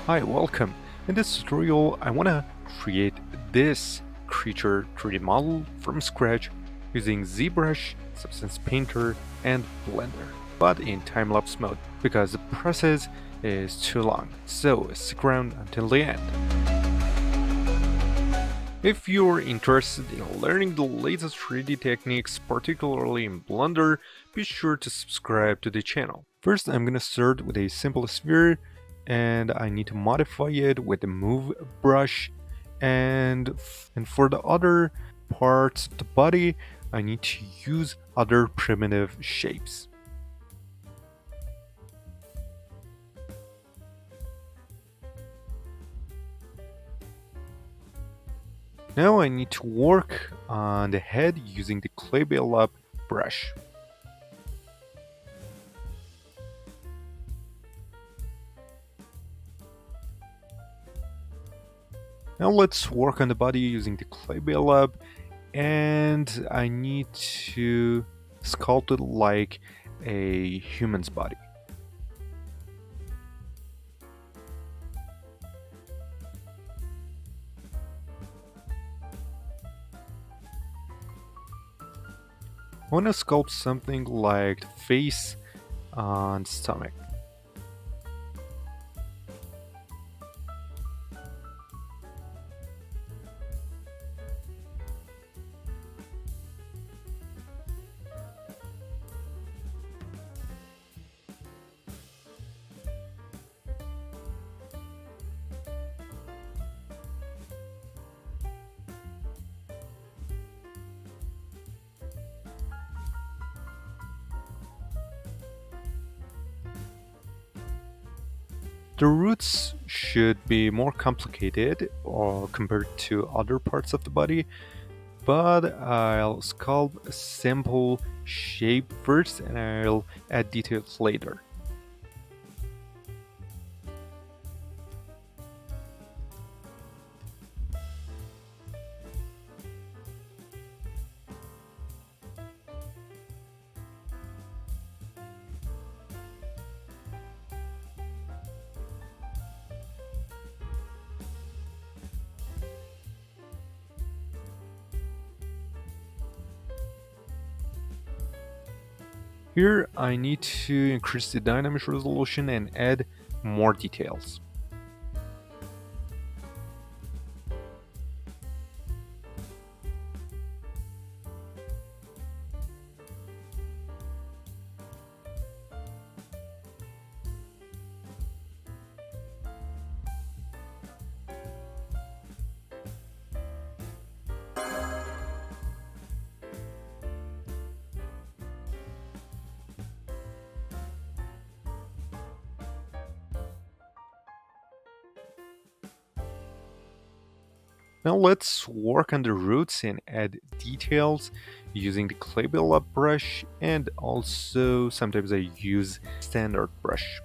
Hi, welcome. In this tutorial, I want to create this creature 3D model from scratch using ZBrush, Substance Painter, and Blender, but in time-lapse mode because the process is too long, so stick around until the end. If you're interested in learning the latest 3D techniques, particularly in Blender, be sure to subscribe to the channel. First, I'm gonna start with a simple sphere, and I need to modify it with the move brush, and for the other parts of the body, I need to use other primitive shapes. Now I need to work on the head using the clay build-up brush. Now let's work on the body using the clay build-up, and I need to sculpt it like a human's body. I want to sculpt something like the face and stomach. The roots should be more complicated or compared to other parts of the body, but I'll sculpt a simple shape first and I'll add details later. Here I need to increase the dynamic resolution and add more details. Now let's work on the roots and add details using the clay build-up brush, and also sometimes I use standard brush.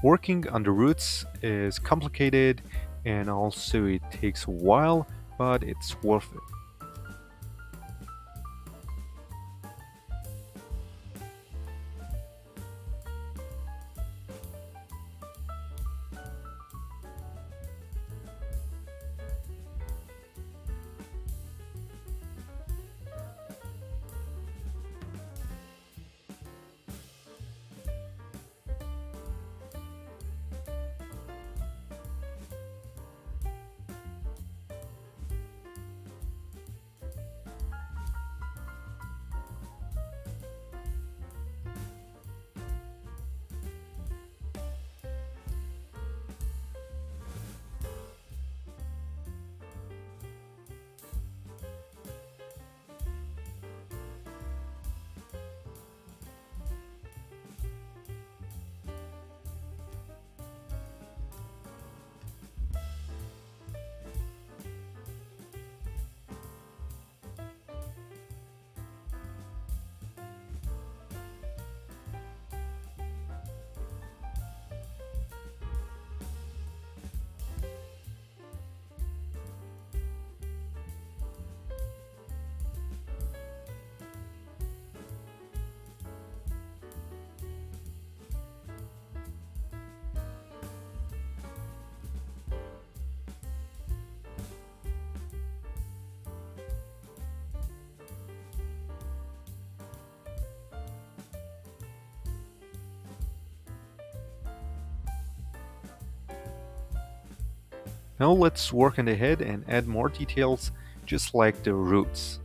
Working on the roots is complicated and also it takes a while, but it's worth it. Now let's work on the head and add more details, just like the roots.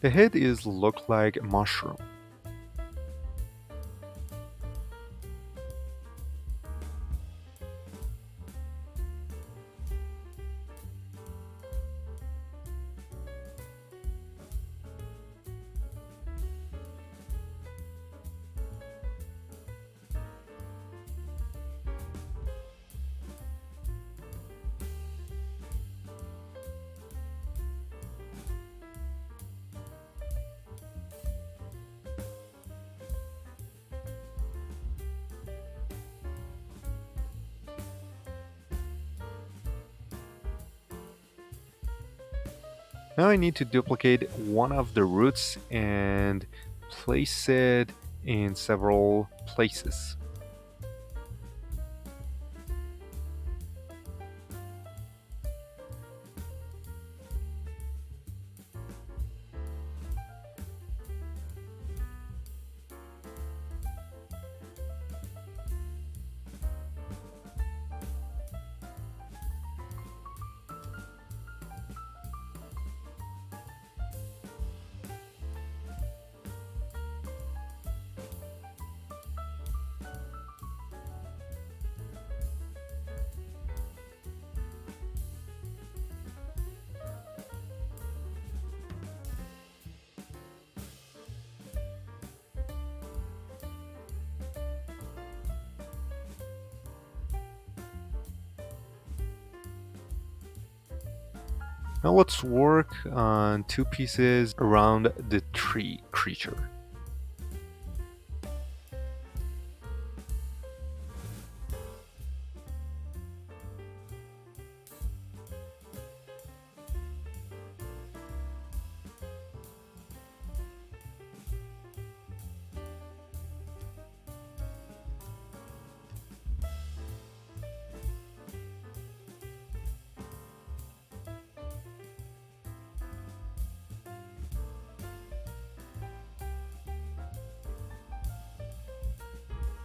The head is look like a mushroom. Now I need to duplicate one of the roots and place it in several places. Now let's work on two pieces around the tree creature.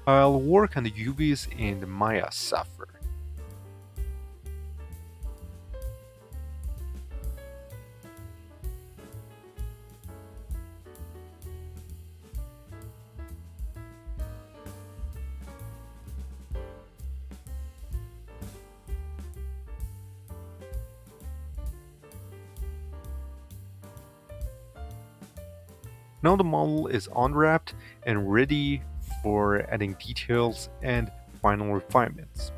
I'll work on the UVs in the Maya software. Now the model is unwrapped and ready for adding details and final refinements.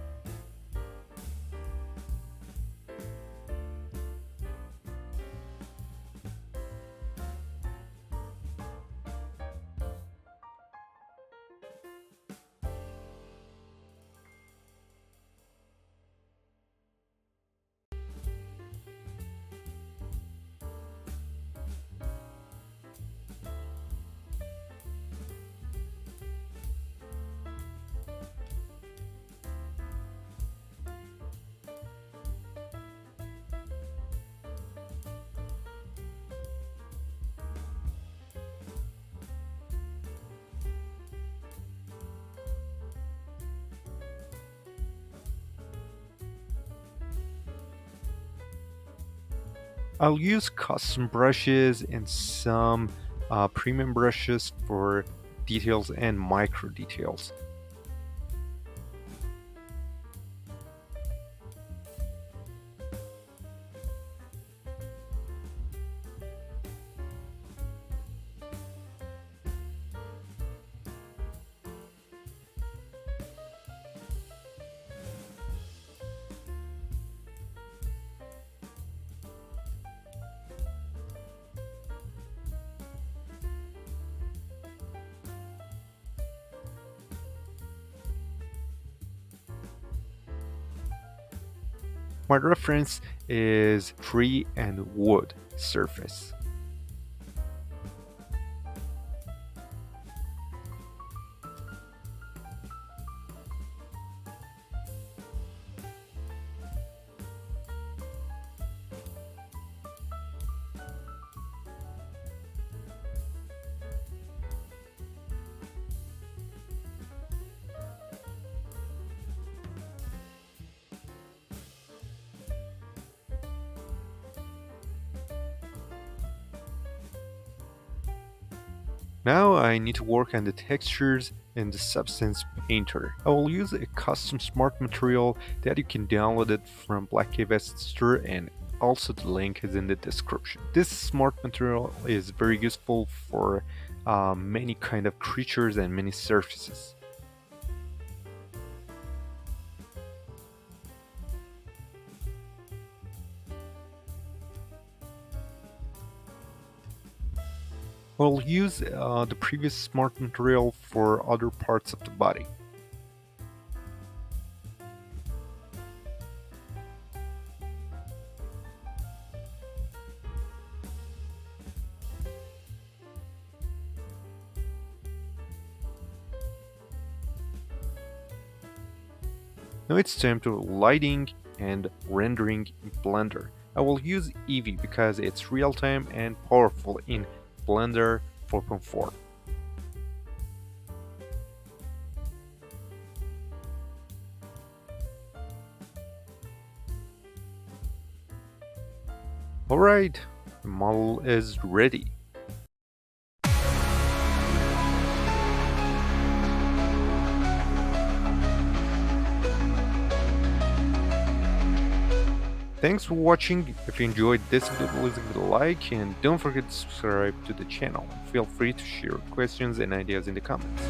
I'll use custom brushes and some premium brushes for details and micro details. My reference is tree and wood surface. Now I need to work on the textures in the Substance Painter. I will use a custom smart material that you can download it from Black Cave Asset Store, and also the link is in the description. This smart material is very useful for many kind of creatures and many surfaces. We'll use the previous smart material for other parts of the body. Now it's time to lighting and rendering in Blender. I will use Eevee because it's real-time and powerful in Blender 4.4. Alright, the model is ready. Thanks for watching. If you enjoyed this video, please give it a like and don't forget to subscribe to the channel. Feel free to share questions and ideas in the comments.